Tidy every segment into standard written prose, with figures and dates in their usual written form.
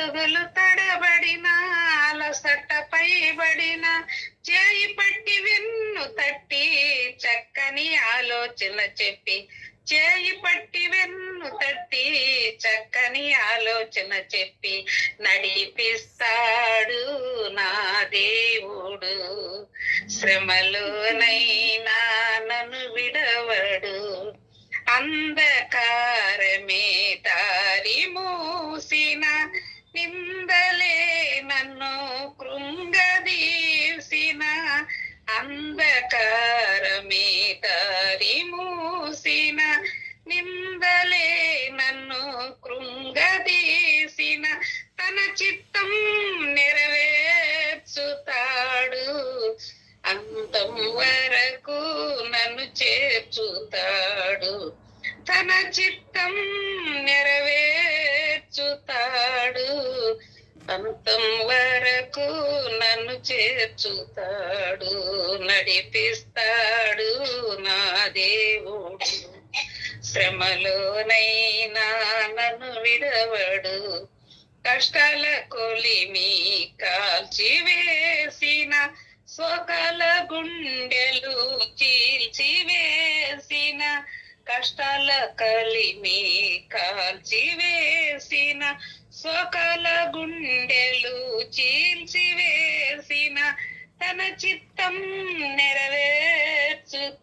అడుగులు తడబడిన అలసటపై పడిన చేయి పట్టి వెన్ను తట్టి చక్కని ఆలోచన చెప్పి చేయి పట్టి వెన్ను తట్టి చక్కని ఆలోచన చెప్పి నడిపిస్తాడు నా దేవుడు. శ్రమలోనైనా నన్ను విడవడు. అంధకారమే దారి మూసిన నిందలే నన్ను కృంగదీసిన అంధకారమే దారి మూసిన నిందలే నన్ను కృంగదీసిన తన చిత్తం నెరవేర్చుతాడు. అంతం వరకు నన్ను చేర్చుతాడు. తన చిత్తం నెరవేర్చుతాడు. అంతం వరకు నన్ను చేర్చుతాడు. నడిపిస్తాడు నా దేవుడు. శ్రమలోనైనా నన్ను విడవడు. కష్టాల కొలిమి కాల్చివేసిన సోకల గుండెలు చీల్చివేసిన కష్టాల కలిమి కాల్చివేసిన సోకల గుండెలు చీల్చివేసిన తన చిత్తం నెరవేర్చుతాడు.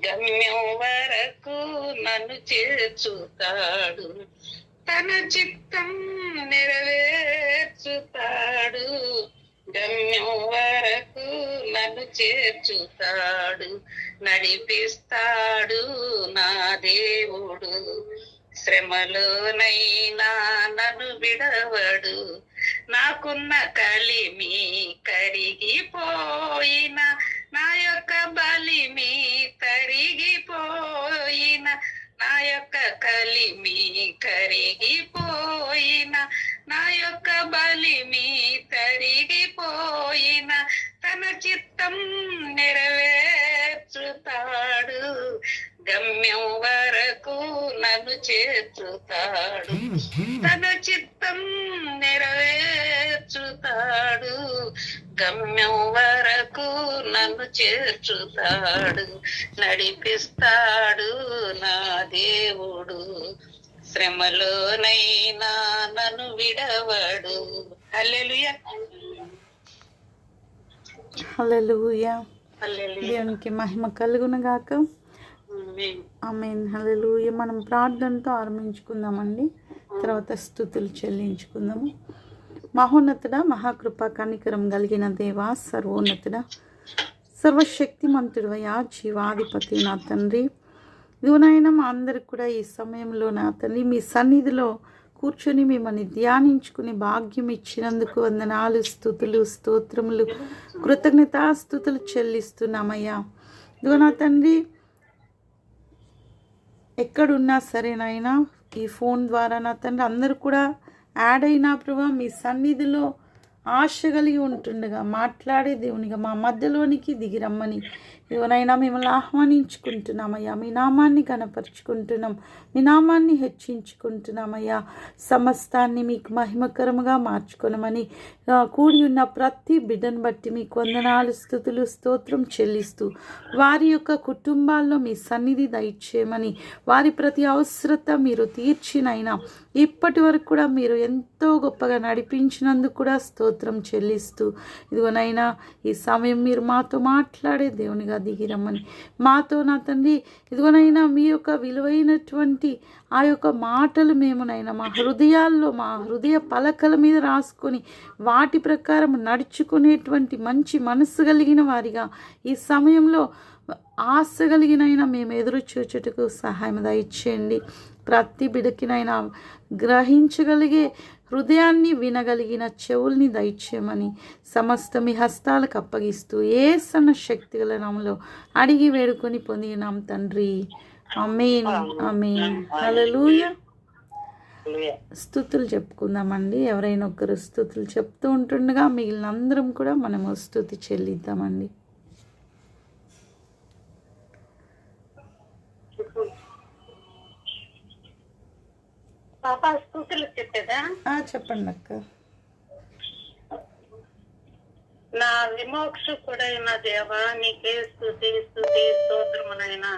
గమ్యం వరకు నన్ను చేర్చుతాడు. తన చిత్తం నెరవేర్చుతాడు. గమ్యం వరకు నన్ను చేర్చుతాడు. నడిపిస్తాడు నా దేవుడు. శ్రమలోనైనా నన్ను విడవడు. నాకున్న కలిమి కరిగిపోయిన నా యొక్క బలిమి కరిగిపోయిన నా యొక్క కలిమి కరిగిపోయిన నా యొక్క బలిమి కరిగిపోయిన తన చిత్తం నెరవేర్చుతాడు. గమ్యం వరకు నన్ను చేర్చుతాడు. తన చిత్తం నెరవేర్చుతాడు. గమ్యం వరకు నన్ను చేర్చుతాడు. నడిపిస్తాడు నా దేవుడు. శ్రమలోనైనా నన్ను విడవడు. హల్లెలూయా. హల్లెలూయా. దేవునికి మహిమ కలుగును గాక. ఆమేన్. హల్లెలూయా. మనం ప్రార్థనతో ఆరంభించుకుందామండి. తర్వాత స్తుతులు చెల్లించుకుందాము. మహోన్నతుడా, మహాకృప కనికరం కలిగిన దేవా, సర్వోన్నతుడా, సర్వశక్తిమంతుడవయ్యా, జీవాధిపతి నా తండ్రి, ఇదిగోనైనా మా అందరికి కూడా ఈ సమయంలో నా తండ్రి మీ సన్నిధిలో కూర్చొని మిమ్మల్ని ధ్యానించుకుని భాగ్యం ఇచ్చినందుకు వందనాలు, స్తుతులు, స్తోత్రములు, కృతజ్ఞతాస్తుతులు చెల్లిస్తున్నామయ్యా. ఇదిగో నా తండ్రి, ఎక్కడున్నా సరేనైనా ఈ ఫోన్ ద్వారా నా తండ్రి అందరూ కూడా యాడ్ అయినా ప్రభా మీ సన్నిధిలో ఆశ కలిగి ఉంటుండగా మాట్లాడే దేవునిగా మా మధ్యలోనికి దిగిరమ్మని ఇవనైనా మిమ్మల్ని ఆహ్వానించుకుంటున్నామయ్యా. మీ నామాన్ని గణపరుచుకుంటున్నాం, మీ నామాన్ని హెచ్చించుకుంటున్నామయ్యా. సమస్తాన్ని మీకు మహిమకరముగా మార్చుకొనమని కూడి ఉన్న ప్రతి బిడ్డను బట్టి మీకు వందనాలు, స్తుతులు, స్తోత్రం చెల్లిస్తూ వారి యొక్క కుటుంబాల్లో మీ సన్నిధి దయచేయమని, వారి ప్రతి అవసరత మీరు తీర్చినైనా ఇప్పటి వరకు కూడా మీరు ఎంతో గొప్పగా నడిపించినందుకు కూడా స్తోత్రం చెల్లిస్తూ ఇదిగోనైనా ఈ సమయం మీరు మాతో మాట్లాడే దేవునిగా దిగిరమ్మని, మాతో నా తండ్రి ఇదిగోనైనా మీ యొక్క విలువైనటువంటి ఆ యొక్క మాటలు మేమునైనా మా హృదయాల్లో మా హృదయ పలకల మీద రాసుకొని వాటి ప్రకారం నడుచుకునేటువంటి మంచి మనస్సు కలిగిన వారిగా ఈ సమయంలో ఆశ కలిగినైనా మేము ఎదురు చూచుటకు సహాయం దయచేయండి. ప్రతి బిడకినైనా గ్రహించగలిగే హృదయాన్ని, వినగలిగిన చెవుల్ని దయచేయమని సమస్త మీ హస్తాలకు అప్పగిస్తూ యేసన్న శక్తి గల నామములో అడిగి వేడుకొని పొందినాం తండ్రి. ఆమేన్, ఆమేన్. హల్లెలూయా. స్తుతులు చెప్పుకుందామండి. ఎవరైనా ఒకరు స్తుతులు చెప్తూ ఉంటుండగా మిగిలిన అందరం కూడా మనము స్తుతి చెల్లిద్దామండి. పాప స్థుతులు చెప్పేదా? చెప్పండి అక్క. నా విమోక్షకుడైన దేవా నీకే స్తుతి స్తుతి స్తోత్రమునైనా.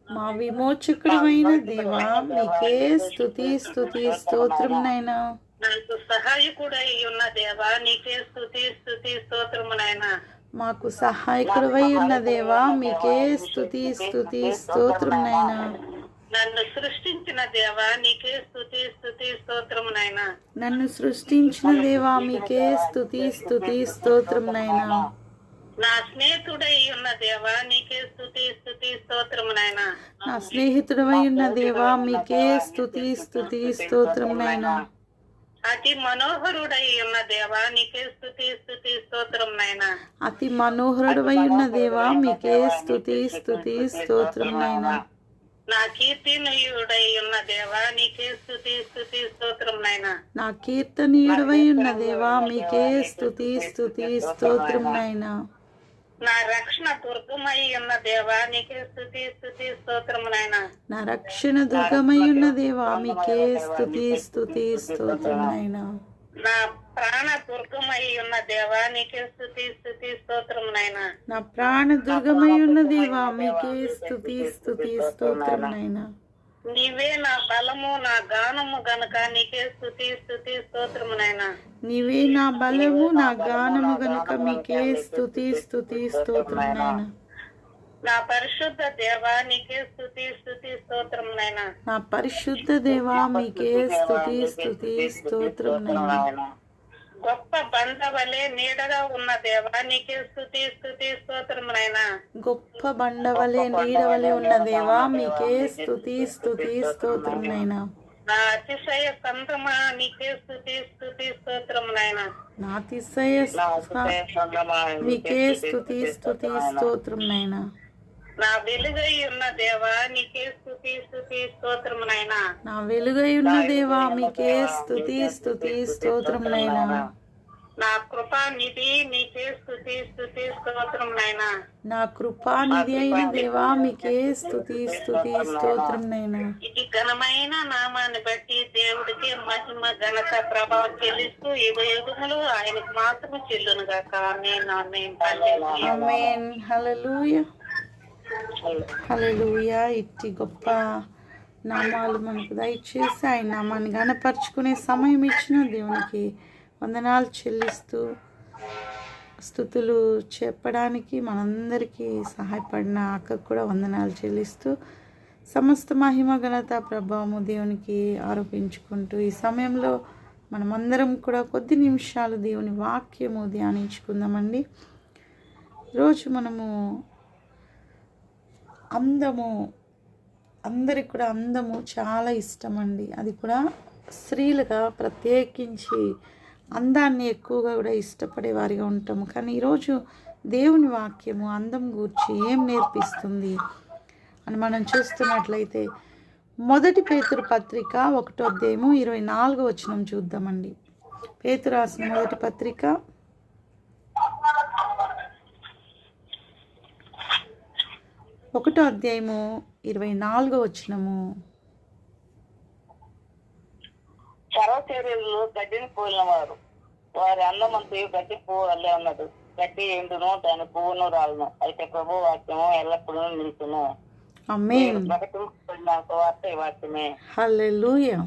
మా విమోచకుడమైన దేవా మీకే స్తుతి స్తుతి స్తోత్రమునైనా. నాకు సహాయకుడై ఉన్న దేవా నీకే స్తుతి స్తుతి స్తోత్రమునైనా. మాకు సహాయకుడవై ఉన్న దేవా మీకే స్తుతి స్తుతి స్తోత్రమునైనా. నన్ను సృష్టించిన దేవా నీకే స్తుతి స్తుతి స్తోత్రమునైనా. నన్ను సృష్టించిన దేవా మీకే స్తుతి స్తుతి స్తోత్రమునైనా. నా స్నేహితుడై ఉన్న దేవా నీకే స్తుతి స్తుతి స్తోత్రమునైనా. నా స్నేహితుడవై ఉన్న దేవా మీకే స్తుతి స్తుతి స్తోత్రమునైనా. అతి మనోహరుడై ఉన్న దేవా నీకే స్తుతి స్తుతి స్తోత్రమునైనా. అతి మనోహరుడవై ఉన్న దేవా మీకే స్తుతి స్తుతి స్తోత్రమునైనా. నా కీర్తినీయుడై ఉన్న దేవా నీకే స్తుతి స్తుతి స్తోత్రమునైనా. నా కీర్తనీయుడవై ఉన్న దేవా మీకే స్తుతి స్తుతి స్తోత్రమునైనా. నా రక్షణ దుర్గమై ఉన్న దేవా నీకే స్తుతి స్తుతి స్తోత్రమునైనా. నా రక్షణ దుర్గమై ఉన్న దేవా మీకే స్తుతి స్తుతి స్తోత్రమునైనా. నా ప్రాణ దుర్గమై ఉన్న దేవా నీకే స్తుతి స్తుతి స్తోత్రమునైనా. నా ప్రాణ దుర్గమై ఉన్న దేవా మీకే స్తుతి స్తుతి స్తోత్రమునైనా. నీవే నా బలము నా గానము గనుక నీకే స్తుతి స్తుతి స్తోత్రమునైనా. నీవే నా బలము నా గానము గనుక మీకే స్తుతి స్తుతి స్తోత్రమునైనా. నా పరిశుద్ధ దేవా నీకే స్తుతి స్తుతి స్తోత్రమునైనా. నా పరిశుద్ధ దేవా మీకే స్తుతి స్తుతి స్తోత్రమునైనా. గొప్ప బండవలే నీడగా ఉన్న దేవా నీకే స్తుతి స్తుతి స్తోత్రమునైనా. గొప్ప బండవలే నీడవలే ఉన్న దేవా మీకే స్తుతి స్తుతి స్తోత్రమునైనా. నా అతిశయ సంతమా నీకే స్తుతి స్తుతి స్తోత్రమునైనా. నా అతిశయ మీకే స్తుతి స్తుతి స్తోత్రమునైనా. నా వెలుగై ఉన్న దేవా నీకే స్తుతి స్తుతి స్తోత్రమునైనా. నా వెలుగై ఉన్న దేవా మీకే స్తుతి స్తుతి స్తోత్రమునైనా. నా కృపానిధి నీకే స్తుతి స్తుతి స్తోత్రమునైనా. నా కృపానిధి అయిన దేవా మీకే స్తుతి స్తుతి స్తోత్రమునైనా. ఇది ఘనమైన నామాన్ని బట్టి దేవుడికి మహిమ ఘనత ప్రభావం చెల్లిస్తూ యుగములు ఆయనకు మాత్రమే చెల్లును గాక. ఆమేన్ ఆమేన్ హల్లెలూయా. ఆమేన్ హల్లెలూయా హల్లెలూయా. ఇట్టి గొప్ప నామాలు మనకు దయచేసి ఆయన నామాన్ని గణపరుచుకునే సమయం ఇచ్చిన దేవునికి వందనాలు చెల్లిస్తూ స్తుతులు చెప్పడానికి మనందరికీ సహాయపడిన అక్కకు కూడా వందనాలు చెల్లిస్తూ సమస్త మహిమ ఘనత ప్రభావము దేవునికి ఆరోపించుకుంటూ ఈ సమయంలో మనమందరం కూడా కొద్ది నిమిషాలు దేవుని వాక్యము ధ్యానించుకుందామండి. ఈరోజు మనము అందము, అందరికి కూడా అందము చాలా ఇష్టం అండి. అది కూడా స్త్రీలుగా ప్రత్యేకించి అందాన్ని ఎక్కువగా కూడా ఇష్టపడే వారిగా ఉంటాము. కానీ ఈరోజు దేవుని వాక్యము అందం గూర్చి ఏం నేర్పిస్తుంది అని మనం చూస్తున్నట్లయితే మొదటి పేతురు పత్రిక 1వ అధ్యాయము 24వ వచనం చూద్దామండి. పేతురు రాసిన మొదటి పత్రిక 1వ అధ్యాయము 24వ వచనము. సర్వశరీరులు గడ్డిని పోలిన వారు, వారి అందమంతయు గడ్డి పువ్వు వల్లే ఉన్నది. గడ్డి ఎండును దాని పువ్వును రాలును, అయితే ప్రభు వాక్యము ఎల్లప్పుడూ నిలుచును. ఆమేన్ వార్త ఈ వాక్యమే. హల్లెలూయా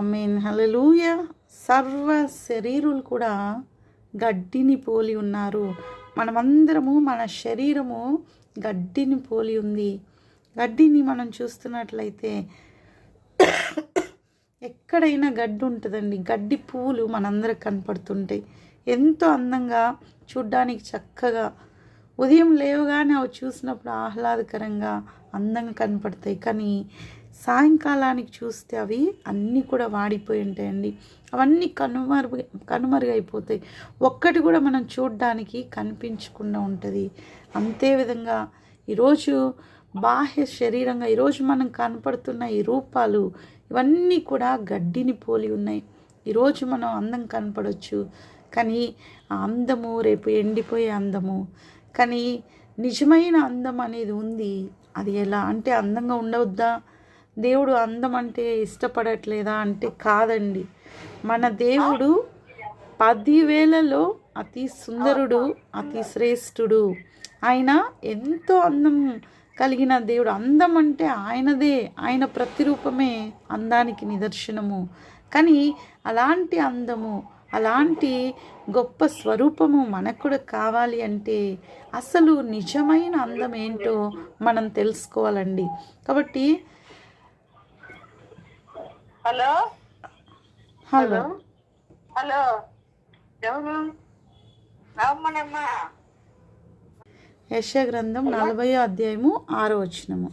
ఆమేన్ హల్లెలూయా. సర్వ శరీరులు కూడా గడ్డిని పోలి ఉన్నారు. మనమందరము మన శరీరము గడ్డిని పోలి ఉంది. గడ్డిని మనం చూస్తున్నట్లయితే ఎక్కడైనా గడ్డి ఉంటుందండి. గడ్డి పువ్వులు మనందరికి కనపడుతుంటాయి. ఎంతో అందంగా చూడ్డానికి చక్కగా ఉదయం లేవగానే అవి చూసినప్పుడు ఆహ్లాదకరంగా అందంగా కనపడతాయి. కానీ సాయంకాలానికి చూస్తే అవి అన్నీ కూడా వాడిపోయి ఉంటాయండి. అవన్నీ కనుమరుగైపోతాయి. ఒక్కటి కూడా మనం చూడ్డానికి కనిపించకుండా ఉంటుంది. అంతే విధంగా ఈరోజు బాహ్య శరీరంగా ఈరోజు మనం కనపడుతున్న ఈ రూపాలు ఇవన్నీ కూడా గడ్డిని పోలి ఉన్నాయి. ఈరోజు మనం అందం కనపడవచ్చు, కానీ ఆ అందము రేపు ఎండిపోయే అందము. కానీ నిజమైన అందం అనేది ఉంది. అది ఎలా అంటే అందంగా ఉండవద్దా? దేవుడు అందం అంటే ఇష్టపడట్లేదా అంటే కాదండి. మన దేవుడు 10,000లో అతి సుందరుడు, అతి శ్రేష్ఠుడు. ఆయన ఎంతో అందం కలిగిన దేవుడు. అందం అంటే ఆయనదే, ఆయన ప్రతిరూపమే అందానికి నిదర్శనము. కానీ అలాంటి అందము, అలాంటి గొప్ప స్వరూపము మనకు కూడా కావాలి అంటే అసలు నిజమైన అందం ఏంటో మనం తెలుసుకోవాలండి. కాబట్టి హలో హలో హలో ఎవరు రామ్మనమ్మా యెషయా గ్రంథం 40 అధ్యాయము 6 వచనము.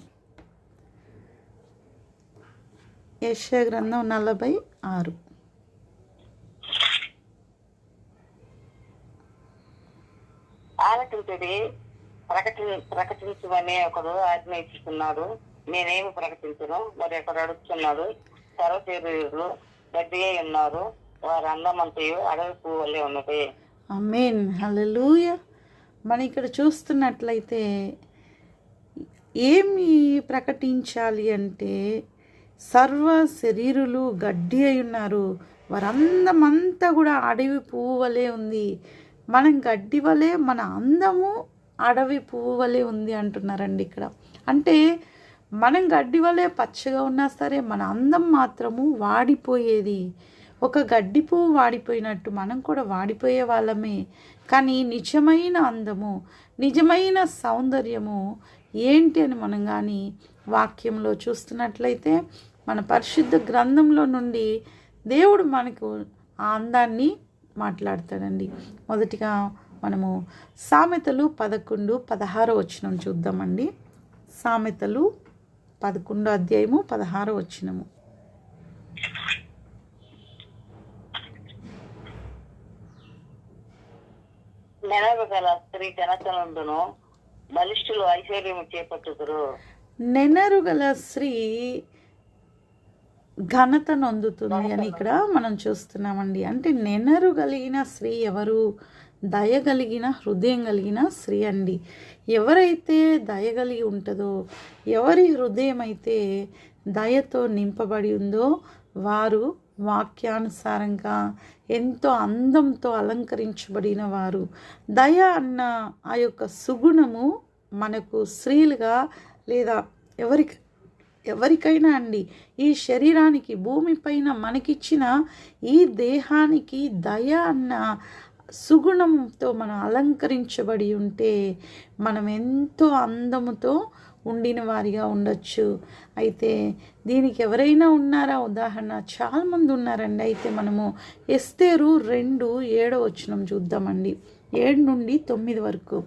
యెషయా గ్రంథం 46. ఆలకించుడి, ప్రకటించమని ఒకడు ఆజ్ఞ ఇస్తున్నాడు. నేనేమి ప్రకటించను? మరి ఒకడు అడుగుతున్నాడు. సర్వశరీరులు గడ్డి అయి ఉన్నారు, వారి అందమంతయు అడవి పువ్వు వలె ఉన్నది. ఆమేన్, హల్లెలూయా. మనం ఇక్కడ చూస్తున్నట్లయితే ఏమి ప్రకటించాలి అంటే సర్వ శరీరులు గడ్డి అయి ఉన్నారు, వారందమంతా కూడా అడవి పువ్వు వలె ఉంది. మనం గడ్డి వలె, మన అందము అడవి పువ్వు వలె ఉంది అంటున్నారండి ఇక్కడ. అంటే మనం గడ్డి వలె పచ్చగా ఉన్నా సరే మన అందం మాత్రము వాడిపోయేది. ఒక గడ్డి పువ్వు వాడిపోయినట్టు మనం కూడా వాడిపోయే వాళ్ళమే. కానీ నిజమైన అందము, నిజమైన సౌందర్యము ఏంటి అని మనం కానీ వాక్యంలో చూస్తున్నట్లయితే, మన పరిశుద్ధ గ్రంథంలో నుండి దేవుడు మనకు ఆ అందాన్ని మాట్లాడతాడండి. మొదటిగా మనము సామెతలు 11:16 వచనం చూద్దామండి. సామెతలు 11 అధ్యాయము 16 వచనము. నెనరు గల స్త్రీ ఘనతనందును బలిష్ఠులు ఐశ్వర్యము చేపట్టుదురు. నెనరు గల స్త్రీ ఘనత నొందుతుంది అని ఇక్కడ మనం చూస్తున్నామండి. అంటే నెనరు కలిగిన స్త్రీ ఎవరు? దయగలిగిన హృదయం కలిగిన స్త్రీ అండి. ఎవరైతే దయగలిగి ఉంటుందో, ఎవరి హృదయం అయితే దయతో నింపబడి ఉందో వారు వాక్యానుసారంగా ఎంతో అందంతో అలంకరించబడిన వారు. దయ అన్న ఆ యొక్క సుగుణము మనకు స్త్రీలుగా లేదా ఎవరికైనా అండి, ఈ శరీరానికి, భూమిపైన మనకిచ్చిన ఈ దేహానికి దయ అన్న సుగుణంతో మనం అలంకరించబడి ఉంటే మనం ఎంతో అందముతో ఉండిన వారిగా ఉండొచ్చు. అయితే దీనికి ఎవరైనా ఉన్నారా? ఉదాహరణ చాలామంది ఉన్నారండి. అయితే మనము ఎస్తేరు 2:7 వచనం చూద్దామండి. 7 నుండి 9 వరకు.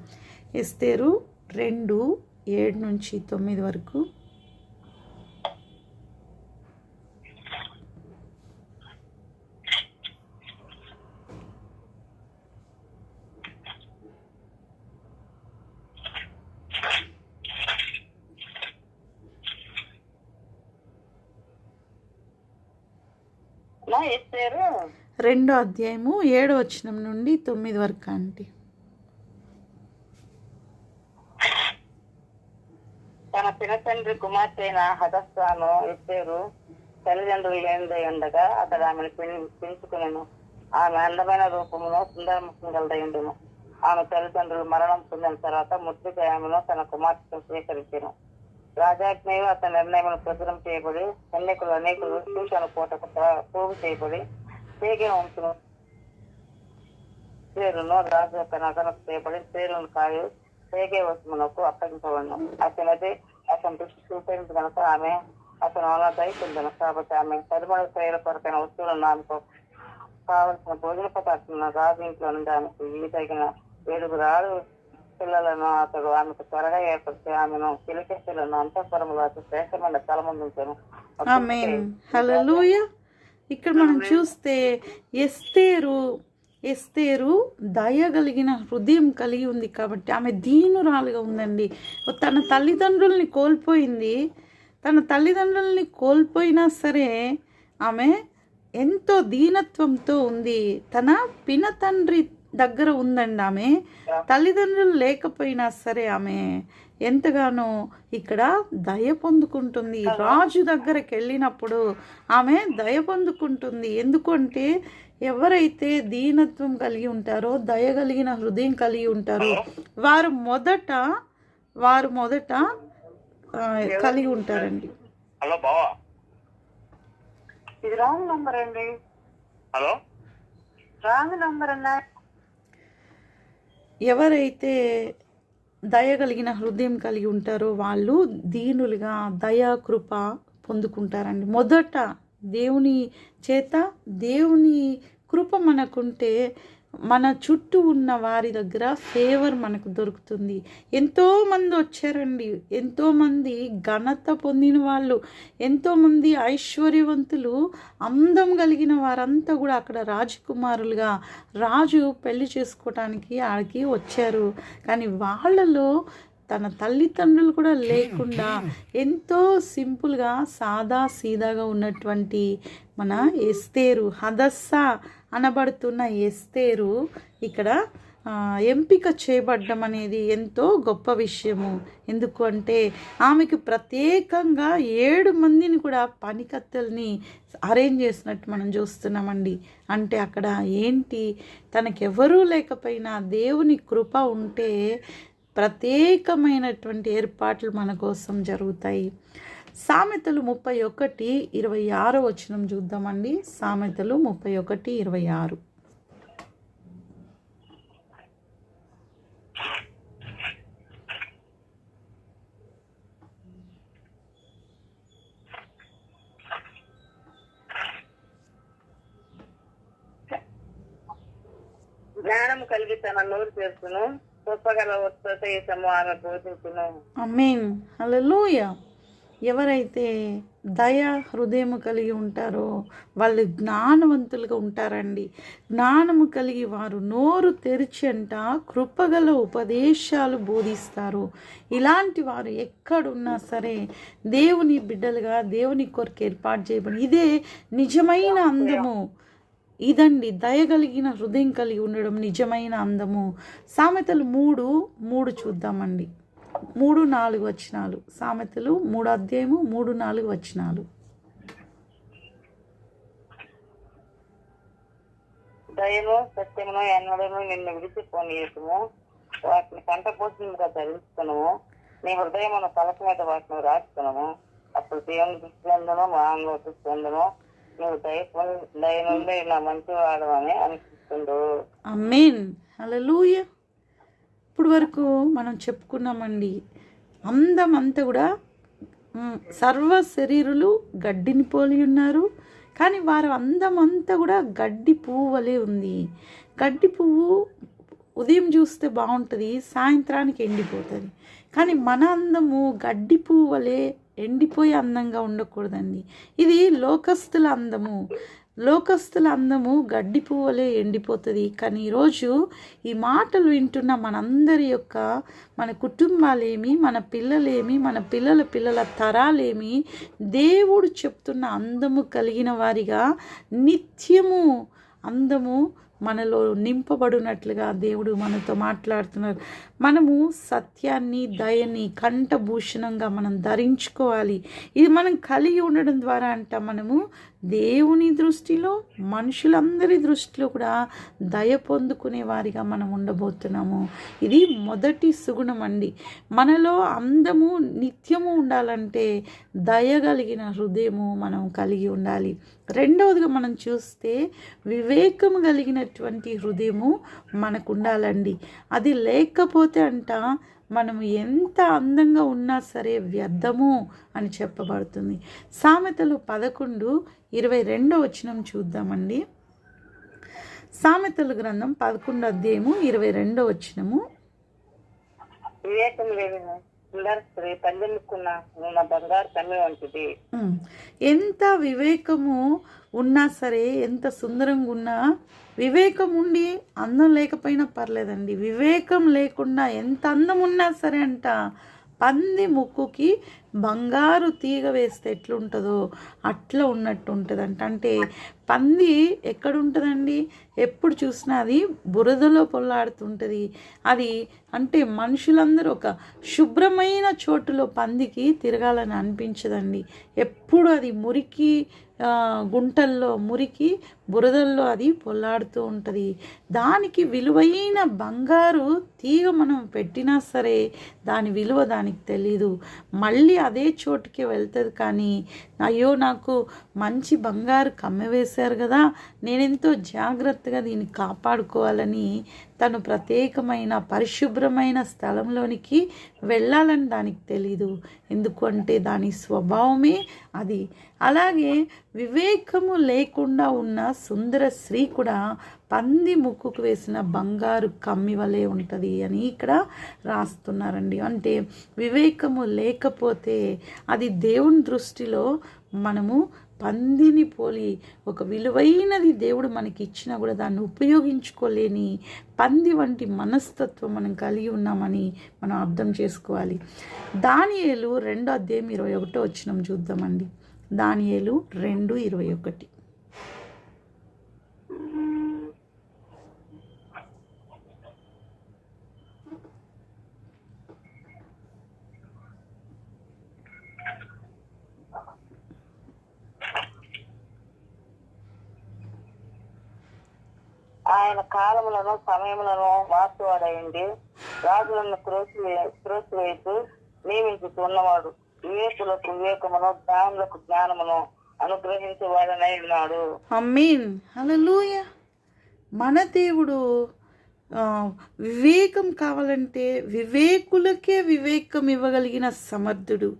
ఎస్తేరు 2:7 నుంచి 9 వరకు. ఎస్తేరు 2వ అధ్యాయము 7వ వచనం నుండి 9 వరకు అండి. తన పినతండ్రి కుమార్తె అయిన హదస్సాను ఎస్తేరు తల్లిదండ్రులు లేనిదై ఉండగా అతడు ఆమెను పెంచుకునేను. ఆమె అందమైన రూపమును సుందరముఖం గలదయుండును. ఆమె తల్లిదండ్రులు మరణం పొందిన తర్వాత ముద్దుగా ఆమెను తన కుమార్తెను స్వీకరించెను. రాజాజ్ఞయు అతని నిర్ణయమును ప్రచురం చేయబడి సైనికులు అనేకులు సూచన కోటకు పోగు చేయబడి సేగే వంశము పేరును రాజు యొక్క నగరకు చేయబడి పేరును కాయు సేగే వంశమునకు అప్పగించబడను. అతనది అతని దృష్టి చూపించు కనుక ఆమె అతను అనాథై పొందను. కాబట్టి ఆమె పరిమళ శైల కొరకైన వస్తువులను ఆమెకు కావలసిన భోజన పదార్థాలను రాజు ఇంట్లో నుండి ఆమెకు ఇవి తగిన 7 ఆరు పిల్లలను అతడు ఆమెకు త్వరగా ఏర్పరిచి ఆమెను పిలికెస్తులను అంతఃపురములో అతి శ్రేష్టమైన స్థలముందుంచెను. ఆమేన్, హల్లెలూయా. ఇక్కడ మనం చూస్తే ఎస్తేరు దయగలిగిన హృదయం కలిగి ఉంది కాబట్టి ఆమె దీనురాలుగా ఉందండి. తన తల్లిదండ్రుల్ని కోల్పోయింది. తన తల్లిదండ్రుల్ని కోల్పోయినా సరే ఆమె ఎంతో దీనత్వంతో ఉంది. తన పినతండ్రి దగ్గర ఉందండి. ఆమె తల్లిదండ్రులు లేకపోయినా సరే ఆమె ఎంతగానో ఇక్కడ దయ పొందుకుంటుంది. రాజు దగ్గరికి వెళ్ళినప్పుడు ఆమె దయ పొందుకుంటుంది. ఎందుకంటే ఎవరైతే దీనత్వం కలిగి ఉంటారో, దయ కలిగిన హృదయం కలిగి ఉంటారో వారు మొదట కలిగి ఉంటారండి. హలో బావా, ఇది రాంగ్ నంబర్ అండి. హలో, రాంగ్ నంబర్ అన్నా. ఎవరైతే దయ కలిగిన హృదయం కలిగి ఉంటారో వాళ్ళు దీనులుగా దయా కృప పొందుకుంటారండి. మొదట దేవుని చేత దేవుని కృప మనకుంటే మన చుట్టూ ఉన్న వారి దగ్గర ఫేవర్ మనకు దొరుకుతుంది. ఎంతోమంది వచ్చారండి, ఎంతోమంది ఘనత పొందిన వాళ్ళు, ఎంతోమంది ఐశ్వర్యవంతులు, అందం కలిగిన వారంతా కూడా అక్కడ రాజకుమారులుగా రాజు పెళ్లి చేసుకోవటానికి ఆడికి వచ్చారు. కానీ వాళ్ళలో తన తల్లిదండ్రులు కూడా లేకుండా ఎంతో సింపుల్గా సాదా సీదాగా ఉన్నటువంటి మన ఎస్తేరు, హదస్స అనబడుతున్న ఎస్తేరు ఇక్కడ ఎంపిక చేయబడ్డం అనేది ఎంతో గొప్ప విషయము. ఎందుకు అంటే ఆమెకు ప్రత్యేకంగా 7 మందిని కూడా పనికత్తెల్ని అరేంజ్ చేసినట్టు మనం చూస్తున్నామండి. అంటే అక్కడ ఏంటి, తనకెవరూ లేకపోయినా దేవుని కృప ఉంటే ప్రత్యేకమైనటువంటి ఏర్పాట్లు మన కోసం జరుగుతాయి. సామెతలు 31:26 వచనం చూద్దామండి. సామెతలు 31:26. జ్ఞానం కలిగి తన నోరు చేస్తును, గొప్పగల వస్తము ఆమె బోధించును. ఆమేన్, హల్లెలూయా. ఎవరైతే దయ హృదయము కలిగి ఉంటారో వాళ్ళు జ్ఞానవంతులుగా ఉంటారండి. జ్ఞానము కలిగి వారు నోరు తెరిచి కృపగల ఉపదేశాలు బోధిస్తారు. ఇలాంటి వారు ఎక్కడున్నా సరే దేవుని బిడ్డలుగా దేవుని కొరకు ఏర్పాటు చేయబడి, ఇదే నిజమైన అందము. ఇదండి దయగలిగిన హృదయం కలిగి ఉండడం నిజమైన అందము. సామెతలు 3:3 చూద్దామండి. 3-4 వచనాలు. సామెతలు 3:3-4 వచనాలు. దయను సత్యమును ఎన్నడను నిన్ను విడిచిపోనీయము, వాటిని కంటపోషణగా ధరించుకున్నాము, నీ హృదయమును పలక మీద వాటిని రాసుకున్నాము. అప్పుడు దేవుని దృష్టిందును మానవ దృష్టిందును నువ్వు దయ నుండి ఇలా మంచివాడు అని అనిపిస్తుండు. ఆమేన్, హల్లెలూయా. ఇప్పుడు వరకు మనం చెప్పుకున్నామండి, అందం అంతా కూడా సర్వ శరీరులు గడ్డిని పోలి ఉన్నారు, కానీ వారి అందం అంతా కూడా గడ్డి పువ్వు వలె ఉంది. గడ్డి పువ్వు ఉదయం చూస్తే బాగుంటుంది, సాయంత్రానికి ఎండిపోతుంది. కానీ మన అందము గడ్డి పువ్వు వలె ఎండిపోయి అందంగా ఉండకూడదండి. ఇది లోకస్తుల అందము. లోకస్తుల అందము గడ్డి పువ్వులే ఎండిపోతుంది. కానీ ఈరోజు ఈ మాటలు వింటున్న మనందరి యొక్క మన కుటుంబాలేమి, మన పిల్లలేమి, మన పిల్లల పిల్లల తరాలేమి దేవుడు చెప్తున్న అందము కలిగిన వారిగా నిత్యము అందము మనలో నింపబడినట్లుగా దేవుడు మనతో మాట్లాడుతున్నారు. మనము సత్యాన్ని దయని కంఠభూషణంగా మనం ధరించుకోవాలి. ఇది మనం కలిగి ఉండడం ద్వారా మనము దేవుని దృష్టిలో మనుషులందరి దృష్టిలో కూడా దయ పొందుకునే వారిగా మనం ఉండబోతున్నాము. ఇది మొదటి సుగుణం అండి. మనలో అందము నిత్యము ఉండాలంటే దయగలిగిన హృదయము మనం కలిగి ఉండాలి. రెండవదిగా మనం చూస్తే వివేకము కలిగినటువంటి హృదయము మనకు ఉండాలండి. అది లేకపోతే మనము ఎంత అందంగా ఉన్నా సరే వ్యర్థము అని చెప్పబడుతుంది. సామెతలు 11:22 వచనం చూద్దామండి. సామెతలు గ్రంథం 11:22 వచనము. వివేకం లేదు స్త్రీ పందెముకున్న బంగారు తమ్మి వంటిది. ఎంత వివేకము ఉన్నా సరే, ఎంత సుందరంగా ఉన్నా, వివేకం ఉండి అందం లేకపోయినా పర్లేదండి. వివేకం లేకుండా ఎంత అందం ఉన్నా సరే పంది ముక్కుకి బంగారు తీగ వేస్తే ఎట్లుంటుందో అట్లా ఉన్నట్టు ఉంటుందంట. అంటే పంది ఎక్కడుంటుందండి? ఎప్పుడు చూసినా అది బురదలో పొల్లాడుతుంటుంది. అది అంటే మనుషులందరూ ఒక శుభ్రమైన చోటులో పందికి తిరగాలని అనిపించదండి. ఎప్పుడు అది మురికి గుంటల్లో, మురికి బురదల్లో అది పొల్లాడుతూ ఉంటుంది. దానికి విలువైన బంగారు తీగ మనం పెట్టినా సరే దాని విలువ దానికి తెలీదు. మళ్ళీ అదే చోటుకి వెళ్తుంది. కానీ అయ్యో నాకు మంచి బంగారు కమ్మె వేశారు కదా, నేనెంతో జాగ్రత్తగా దీన్ని కాపాడుకోవాలని తను ప్రత్యేకమైన పరిశుభ్రమైన స్థలంలోనికి వెళ్ళాలని దానికి తెలీదు. ఎందుకంటే దాని స్వభావమే అది. అలాగే వివేకము లేకుండా ఉన్న సుందర స్త్రీ కూడా పంది ముక్కుకు వేసిన బంగారు కమ్మి వలె ఉంటుంది అని ఇక్కడ రాస్తున్నారండి. అంటే వివేకము లేకపోతే అది దేవుని దృష్టిలో మనము పందిని పోలి ఒక విలువైనది దేవుడు మనకి ఇచ్చినా కూడా దాన్ని ఉపయోగించుకోలేని పంది వంటి మనస్తత్వం మనం కలిగి ఉన్నామని మనం అర్థం చేసుకోవాలి. దానియేలు 2:21 చూద్దామండి. దానియేలు 2:21. ఆయన కాలములను సమయములను మార్చువాడైంది, రాజులను త్రోసివేసి నియమించుతున్నవాడు, వివేకులకు వివేకమును, జ్ఞానులకు జ్ఞానమును అనుగ్రహించేవాడనై ఉన్నాడు. ఆమేన్, హల్లెలూయా. మన దేవుడు వివేకం కావాలంటే వివేకులకే వివేకం ఇవ్వగలిగిన సమర్థుడు.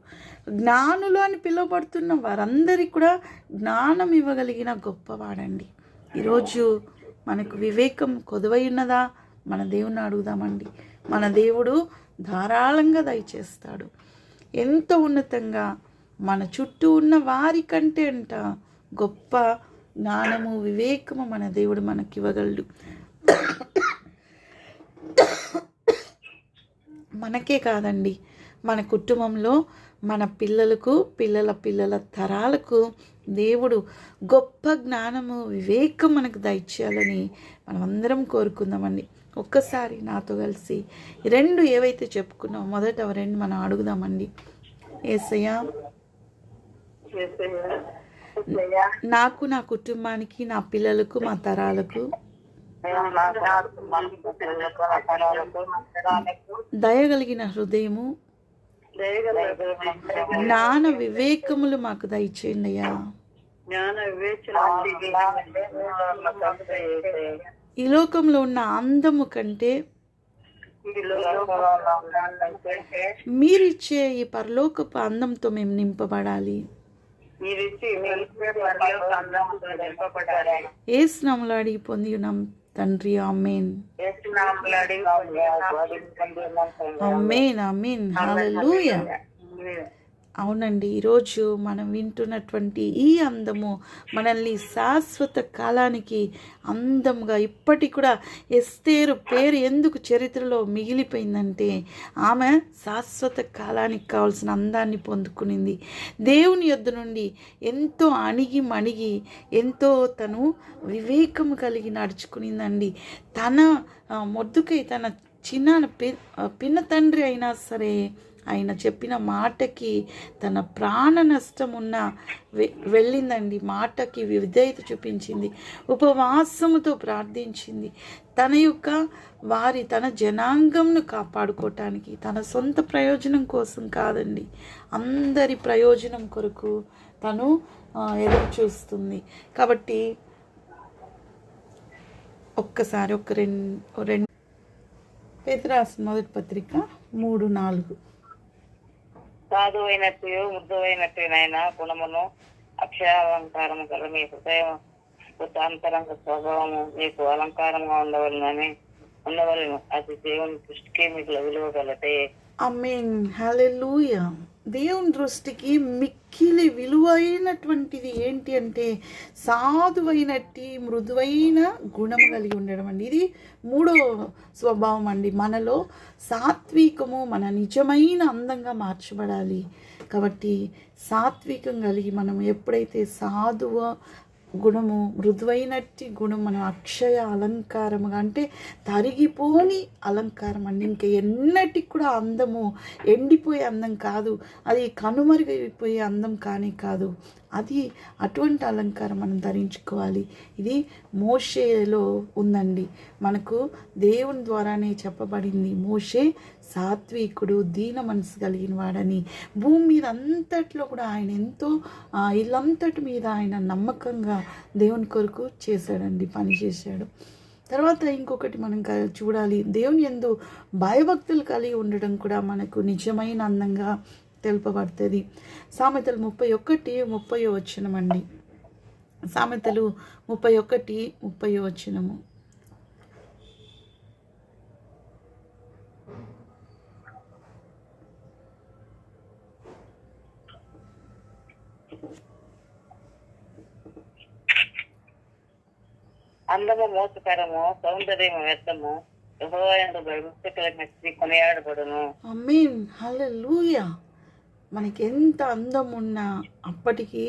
జ్ఞానులు అని పిలువబడుతున్న వారందరికీ కూడా జ్ఞానం ఇవ్వగలిగిన గొప్పవాడండి. ఈరోజు మనకు వివేకం కొదువై ఉన్నదా? మన దేవుని అడుగుదామండి. మన దేవుడు ధారాళంగా దయచేస్తాడు. ఎంతో ఉన్నతంగా మన చుట్టూ ఉన్న వారి కంటే అంట గొప్ప జ్ఞానము, వివేకము మన దేవుడు మనకి ఇవ్వగలడు. మనకే కాదండి, మన కుటుంబంలో మన పిల్లలకు, పిల్లల పిల్లల తరాలకు దేవుడు గొప్ప జ్ఞానము, వివేకం మనకు దయచేయాలని మనం అందరం కోరుకుందామండి. ఒక్కసారి నాతో కలిసి 2 ఏవైతే చెప్పుకున్నామో మొదట 2 మనం అడుగుదామండి. యేసయ్యా, నాకు, నా కుటుంబానికి, నా పిల్లలకు, మా తరాలకు దయగలిగిన హృదయము, జ్ఞాన వివేకములు మాకు దయచేయండి అయ్యా. ఈ లోకంలో ఉన్న అందము కంటే మీరిచ్చే ఈ పరలోకపు అందంతో మేము నింపబడాలి. యేసు నామములో అడిగి పొంది ఉన్నాం తండ్రి, ఆమేన్. ఆమేన్, ఆమేన్, హల్లెలూయా. అవునండి, ఈరోజు మనం వింటున్నటువంటి ఈ అందము మనల్ని శాశ్వత కాలానికి అందంగా, ఇప్పటికి కూడా ఎస్తేరు పేరు ఎందుకు చరిత్రలో మిగిలిపోయిందంటే ఆమె శాశ్వత కాలానికి కావాల్సిన అందాన్ని పొందుకునింది. దేవుని యొద్ద నుండి ఎంతో అణిగి మణిగి ఎంతో తను వివేకము కలిగి నడుచుకునిందండి. తన మొద్దుకై తన పిన్న తండ్రి అయినా సరే ఆయన చెప్పిన మాటకి తన ప్రాణ నష్టం ఉన్న వెళ్ళిందండి. మాటకి విధేయత చూపించింది, ఉపవాసముతో ప్రార్థించింది. తన జనాంగంను కాపాడుకోవటానికి, తన సొంత ప్రయోజనం కోసం కాదండి, అందరి ప్రయోజనం కొరకు తను ఎదురు చూస్తుంది. కాబట్టి ఒక్కసారి ఒక రెండు పేతురు రాసిన మొదటి పత్రిక 3:4. సాధు అయినట్టు మృదువైనట్టునైనా గుణమును, అక్షరాలంకారము గల మీ హృదయం అంతరంగ స్వభావము మీకు అలంకారంగా ఉండవలను. అది దేవుని దృష్టికి మీకు విలువ గలదే. ఆమేన్, హల్లెలూయా. దేవుని దృష్టికి మిక్కిలి విలువైనటువంటిది ఏంటి అంటే సాధువైనట్టి మృదువైన గుణము కలిగి ఉండడం అండి. ఇది 3వ స్వభావం అండి. మనలో సాత్వికము మన నిజమైన అందంగా మార్చబడాలి. కాబట్టి సాత్వికం కలిగి మనం ఎప్పుడైతే సాధువ గుణము, మృదువైనట్టి గుణం, మనం అక్షయ అలంకారముగా, అంటే తరిగిపోని అలంకారం అండి. ఇంక ఎన్నటికి కూడా అందము ఎండిపోయే అందం కాదు, అది కనుమరుగైపోయే అందం కానీ కాదు, అది అటువంటి అలంకారం మనం ధరించుకోవాలి. ఇది మోషేలో ఉందండి. మనకు దేవుని ద్వారానే చెప్పబడింది, మోషే సాత్వికుడు, దీన మనసు కలిగిన వాడని. భూమి మీద అంతట్లో కూడా ఆయన ఎంతో ఇల్లంతటి మీద ఆయన నమ్మకంగా దేవుని కొరకు చేశాడండి, పని చేశాడు. తర్వాత ఇంకొకటి మనం చూడాలి, దేవుని యందు భయభక్తులు కలిగి ఉండడం కూడా మనకు నిజమైన అందంగా తెలుపబడుతుంది. సామెతలు 31:30 వచనం అండి. సామెతలు 31:30 వచనము. అందము మోసకరము, సౌందర్యము వ్యర్థము, యెహోవా యందు భయభక్తి కలిగిన స్త్రీ కొనియాడబడును. ఆమేన్, హల్లెలూయా. మనకి ఎంత అందం ఉన్నా అప్పటికి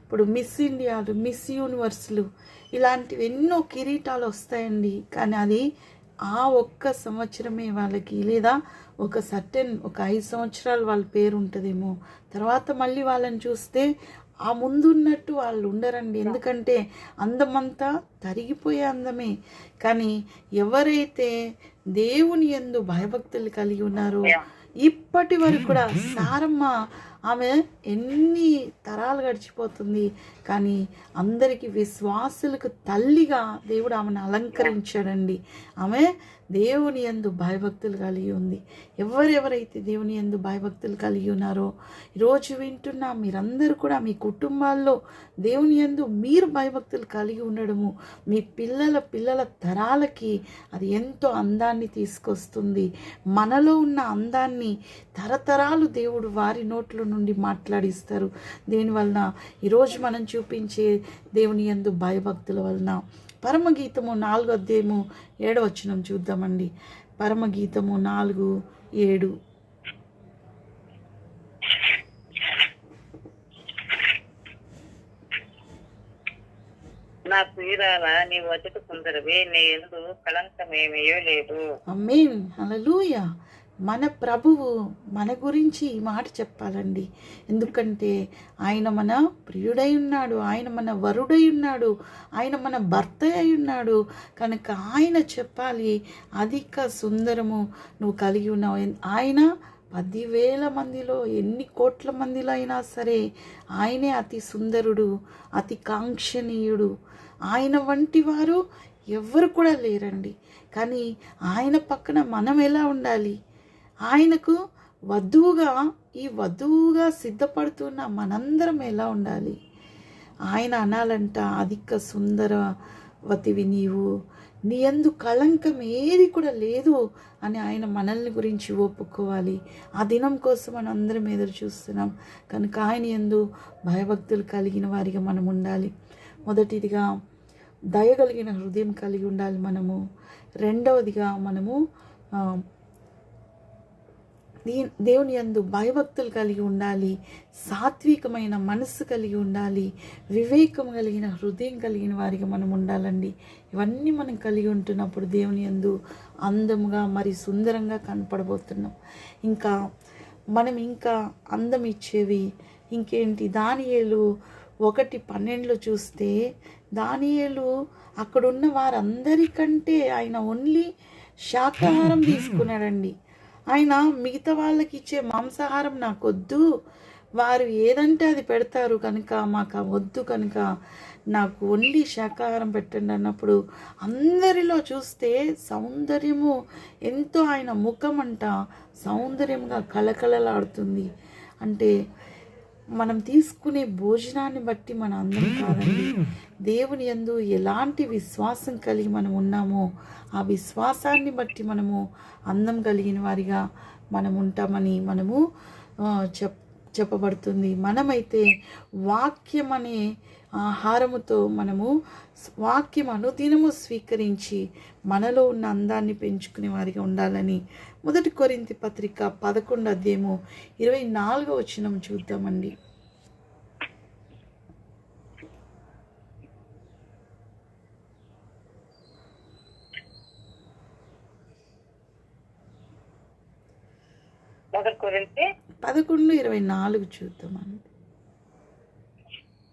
ఇప్పుడు మిస్ ఇండియాలు, మిస్ యూనివర్స్లు, ఇలాంటివి ఎన్నో కిరీటాలు వస్తాయండి. కానీ అది ఆ ఒక్క సంవత్సరమే వాళ్ళకి, లేదా ఒక 5 సంవత్సరాలు వాళ్ళ పేరు ఉంటుందేమో. తర్వాత మళ్ళీ వాళ్ళని చూస్తే ఆ ముందున్నట్టు వాళ్ళు ఉండరండి. ఎందుకంటే అందమంతా తరిగిపోయే అందమే. కానీ ఎవరైతే దేవుని యందు భయభక్తులు కలిగి ఉన్నారో, ఇప్పటి వరకు కూడా సారమ్మ, ఆమె ఎన్ని తరాలు గడిచిపోతుంది కానీ అందరికీ విశ్వాసులకు తల్లిగా దేవుడు ఆమెను అలంకరించాడండి. ఆమె దేవుని యందు భయభక్తులు కలిగి ఉంది. ఎవరెవరైతే దేవుని యందు భయభక్తులు కలిగి ఉన్నారో, ఈరోజు వింటున్నా మీరందరూ కూడా మీ కుటుంబాల్లో దేవుని యందు మీరు భయభక్తులు కలిగి ఉండడము మీ పిల్లల తరాలకి అది ఎంతో అందాన్ని తీసుకొస్తుంది. మనలో ఉన్న అందాన్ని తరతరాలు దేవుడు వారి నోట్ల నుండి మాట్లాడిస్తారు. దీనివలన ఈరోజు మనం చూపించే దేవుని యందు భయభక్తుల వలన. పరమగీతము 4:7 చూద్దామండి. పరమగీతము 4:7. నా ప్రియురాల, నీ వచట సుందరవే, నీ యందు కళంకమేమయో లేదు. ఆమేన్, హల్లెలూయా. మన ప్రభువు మన గురించి ఈ మాట చెప్పాలండి. ఎందుకంటే ఆయన మన ప్రియుడై ఉన్నాడు, ఆయన మన వరుడై ఉన్నాడు, ఆయన మన భర్త అయి ఉన్నాడు. కనుక ఆయన చెప్పాలి, అధిక సుందరము నువ్వు కలిగి ఉన్నావు. ఆయన 10,000 మందిలో, ఎన్ని కోట్ల మందిలో అయినా సరే ఆయనే అతి సుందరుడు, అతి కాంక్షణీయుడు. ఆయన వంటి వారు ఎవరు కూడా లేరండి. కానీ ఆయన పక్కన మనం ఎలా ఉండాలి? ఆయనకు వధువుగా సిద్ధపడుతున్న మనందరం ఎలా ఉండాలి? ఆయన అనాలంట, అధిక సుందరవతివి నీవు, నీ యందు కళంకం ఏది కూడా లేదు అని ఆయన మనల్ని గురించి ఒప్పుకోవాలి. ఆ దినం కోసం మనం అందరం ఎదురు చూస్తున్నాం. కనుక ఆయన యందు భయభక్తులు కలిగిన వారిగా మనం ఉండాలి. మొదటిదిగా దయగలిగిన హృదయం కలిగి ఉండాలి మనము. రెండవదిగా మనము దేవుని యందు భయభక్తులు కలిగి ఉండాలి. సాత్వికమైన మనస్సు కలిగి ఉండాలి. వివేకం కలిగిన హృదయం కలిగిన వారిగా మనం ఉండాలండి. ఇవన్నీ మనం కలిగి ఉంటున్నప్పుడు దేవుని యందు అందముగా మరి సుందరంగా కనపడబోతున్నాం. మనం ఇంకా అందం ఇచ్చేవి ఇంకేంటి? దానియేలు 1:12 చూస్తే, దానియేలు అక్కడున్న వారందరికంటే ఆయన ఓన్లీ శాకాహారం తీసుకున్నాడండి. ఆయన మిగతా వాళ్ళకి ఇచ్చే మాంసాహారం నాకొద్దు, వారు ఏదంటే అది పెడతారు కనుక మాకు వద్దు, కనుక నాకు ఓన్లీ శాకాహారం పెట్టండి అన్నప్పుడు అందరిలో చూస్తే సౌందర్యము ఎంతో, ఆయన ముఖం అంట సౌందర్యంగా కళకళలాడుతుంది. అంటే మనం తీసుకునే భోజనాన్ని బట్టి మన అందం కాదండి, దేవుని యందు ఎలాంటి విశ్వాసం కలిగి మనం ఉన్నామో ఆ విశ్వాసాన్ని బట్టి మనము అందం కలిగిన వారిగా మనం ఉంటామని మనము చెప్పబడుతుంది. మనమైతే వాక్యం అనే ఆహారముతో మనము వాక్యం అనుదినము స్వీకరించి మనలో ఉన్న అందాన్ని పెంచుకునే వారిగా ఉండాలని మొదటి కొరింథీ పత్రిక 11 అధ్యాయము 24 వచనం చూద్దామండి. మొదటి కొరింథీ 11:24 చూద్దామండి.